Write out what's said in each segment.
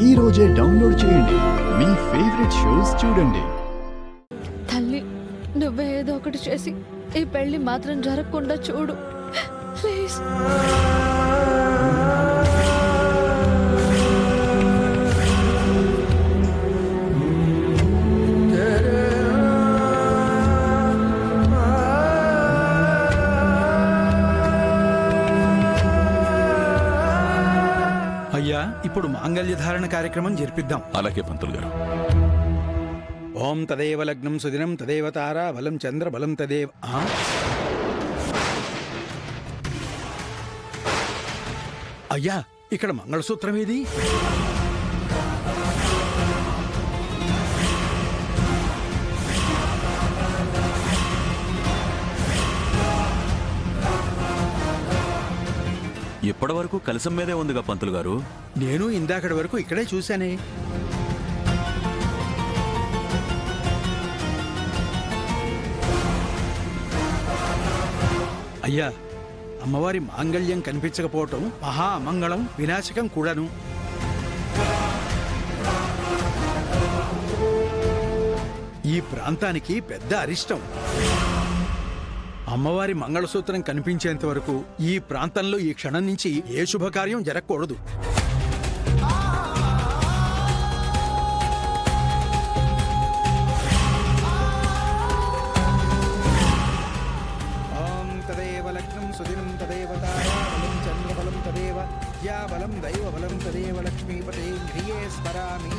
ఈ రోజే డౌన్లోడ్ చేయండి. మీ ఫేవరెట్ షోస్ చూడండి. తల్లి, నువ్వే ఏదో ఒకటి చేసి ఈ పెళ్లి మాత్రం జరగకుండా చూడు ప్లీజ్. అయ్యా, ఇప్పుడు మాంగళ్య ధారణ కార్యక్రమం జరిపిద్దాం. అలాగే పంతులు గారు. ఓం తదేవ లగ్నం సుదినం తదేవ తారా బలం చంద్ర బలం తదేవ. అయ్యా, ఇక్కడ మంగళసూత్రం ఏది? ఇప్పటి వరకు కలసం మీదే ఉందిగా పంతులు గారు. నేను ఇందాకటి వరకు ఇక్కడే చూశానే. అయ్యా, అమ్మవారి మాంగళ్యం కనిపించకపోవటం మహా అమంగళం, వినాశకం కూడాను. ఈ ప్రాంతానికి పెద్ద అరిష్టం. అమ్మవారి మంగళసూత్రం కనిపించేంత వరకు ఈ ప్రాంతంలో ఈ క్షణం నుంచి ఏ శుభకార్యం జరగకూడదు. ఓం తదేవ లగ్నం సుదినం తదేవ తారా బలం చంద్రబలం తదేవ యా బలం దైవ బలం తదేవ లక్ష్మీపతే హ్రియే స్మరామి.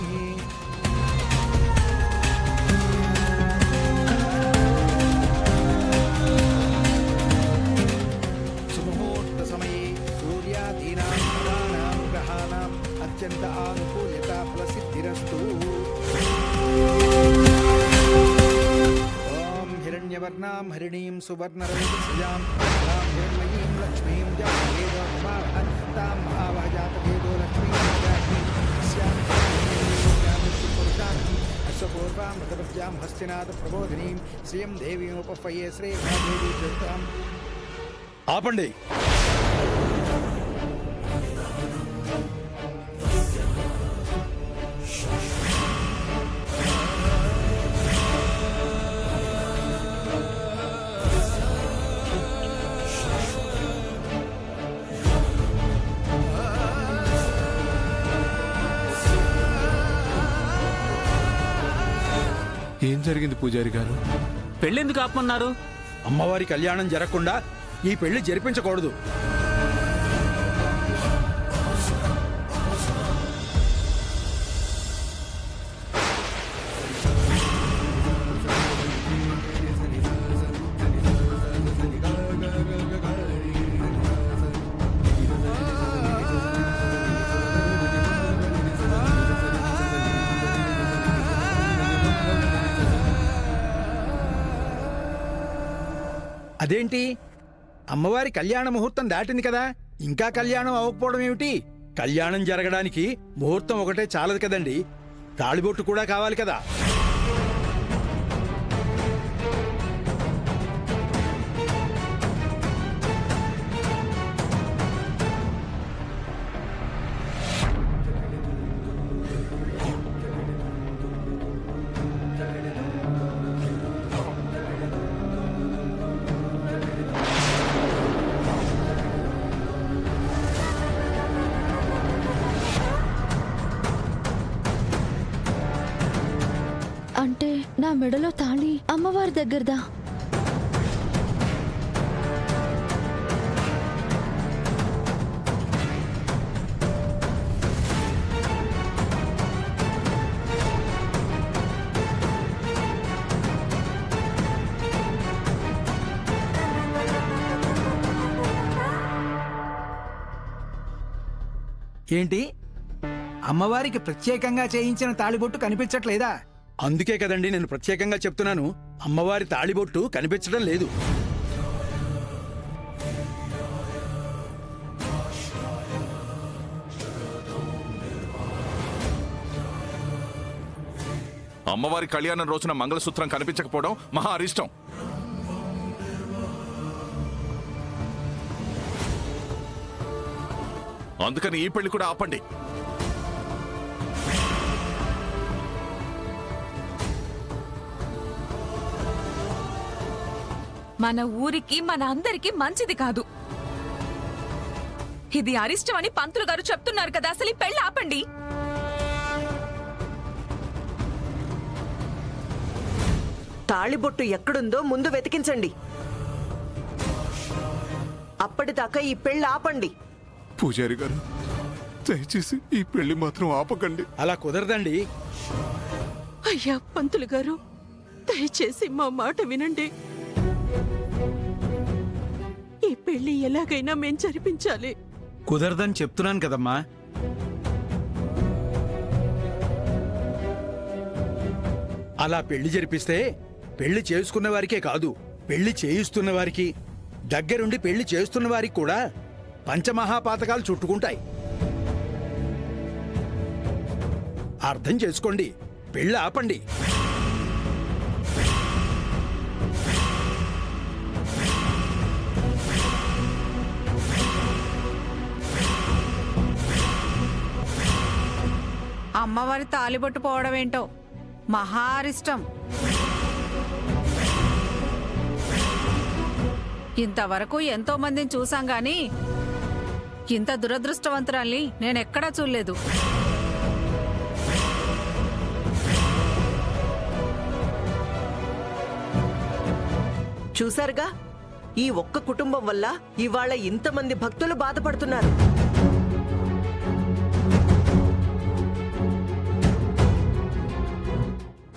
అత్యంత ఆనుకూల్యత ఫలసిద్ధిరస్తు. ఓం హిరణ్యవర్ణాం హరిణీం సువర్ణరవిశ్యాం హిరణ్మయీం లక్ష్మీం జాతవేదోమావహతాం మహావహజాతవేదో లక్ష్మీం అశ్వపూర్వాం రథపత్యాం హస్తినాథ ప్రబోధినీం శ్రియం దేవీముపఫయే శ్రేయదేవీ జగతాం. ఆపండి. ఏం జరిగింది పూజారి గారు? పెళ్ళెందుకు ఆపమన్నారు? అమ్మవారి కళ్యాణం జరగకుండా ఈ పెళ్లి జరిపించకూడదు. అదేంటి, అమ్మవారి కళ్యాణ ముహూర్తం దాటింది కదా, ఇంకా కళ్యాణం అవ్వకపోవడం ఏమిటి? కళ్యాణం జరగడానికి ముహూర్తం ఒకటే చాలదు కదండి, తాళిబొట్టు కూడా కావాలి కదా. అంటే నా మెడలో తాళి అమ్మవారి దగ్గరదా? ఏంటి, అమ్మవారికి ప్రత్యేకంగా చేయించిన తాళిబొట్టు కనిపించట్లేదా? అందుకే కదండి నేను ప్రత్యేకంగా చెప్తున్నాను, అమ్మవారి తాళిబొట్టు కనిపించడం లేదు. అమ్మవారి కళ్యాణం రోజున మంగళసూత్రం కనిపించకపోవడం మహా అరిష్టం. అందుకని ఈ పెళ్లి కూడా ఆపండి. మన ఊరికి మన అందరికి మంచిది కాదు. ఇది అరిష్టం అని పంతులు గారు చెప్తున్నారు కదా, అసలు ఈ పెళ్లి ఆపండి. తాళిబొట్టు ఎక్కడుందో ముందు వెతికించండి. అప్పటిదాకా ఈ పెళ్లి ఆపండి. పూజారి గారు, దయచేసి ఈ పెళ్లి మాత్రం ఆపకండి. అలా కుదరదండి. అయ్యా పంతులు గారు, దయచేసి మా మాట వినండి. ఈ పెళ్లి ఎలాగైనా మేం జరిపించాలి. కుదరదని చెప్తున్నాను కదమ్మా. అలా పెళ్లి జరిపిస్తే పెళ్లి చేసుకున్న వారికే కాదు, పెళ్లి చేయిస్తున్న వారికి, దగ్గరుండి పెళ్లి చేస్తున్న వారికి కూడా పంచమహాపాతకాలు చుట్టుకుంటాయి. అర్థం చేసుకోండి, పెళ్లి ఆపండి. అమ్మవారి తాలిబొట్టు పోవడం ఏంటో మహారిష్టం. ఇంతవరకు ఎంతో మందిని చూసాం గాని ఇంత దురదృష్టవంతురాల్ని నేనెక్కడా చూడలేదు. చూశారుగా, ఈ ఒక్క కుటుంబం వల్ల ఇవాళ ఇంతమంది భక్తులు బాధపడుతున్నారు.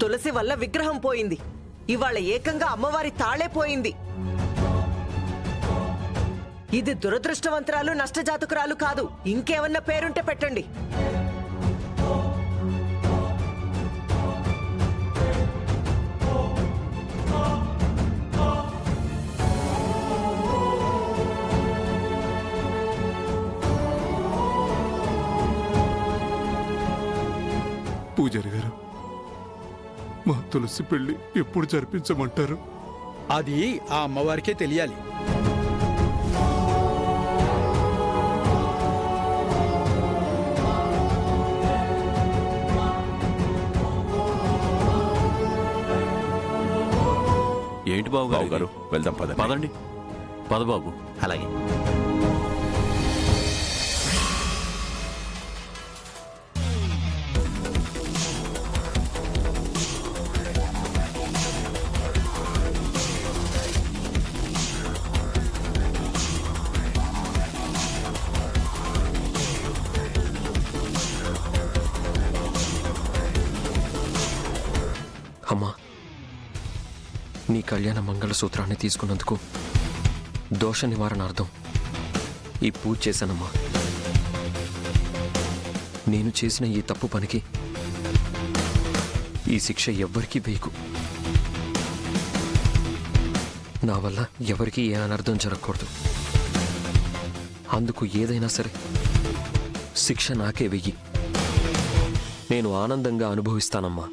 తులసి వల్ల విగ్రహం పోయింది, ఇవాళ ఏకంగా అమ్మవారి తాళే పోయింది. ఇది దురదృష్టవంతురాలు, నష్టజాతకురాలు కాదు. ఇంకేమన్నా పేరుంటే పెట్టండి. పూజారి గారు, మా తులసి పెళ్లి ఎప్పుడు జరిపించమంటారు? అది ఆ అమ్మవారికే తెలియాలి. ఏంటి బాబు గారు, వెళ్దాం పదండి. పదండి, పద బాబు. అలాగే. అమ్మా, నీ కళ్యాణ మంగళసూత్రాన్ని తీసుకున్నందుకు దోష నివారణార్థం ఈ పూజ చేశానమ్మా. నేను చేసిన ఈ తప్పు పనికి ఈ శిక్ష ఎవ్వరికీ వేయకు. నా వల్ల ఎవరికీ ఏ అనర్థం జరగకూడదు. అందుకు ఏదైనా సరే శిక్ష నాకే వెయ్యి. నేను ఆనందంగా అనుభవిస్తానమ్మా.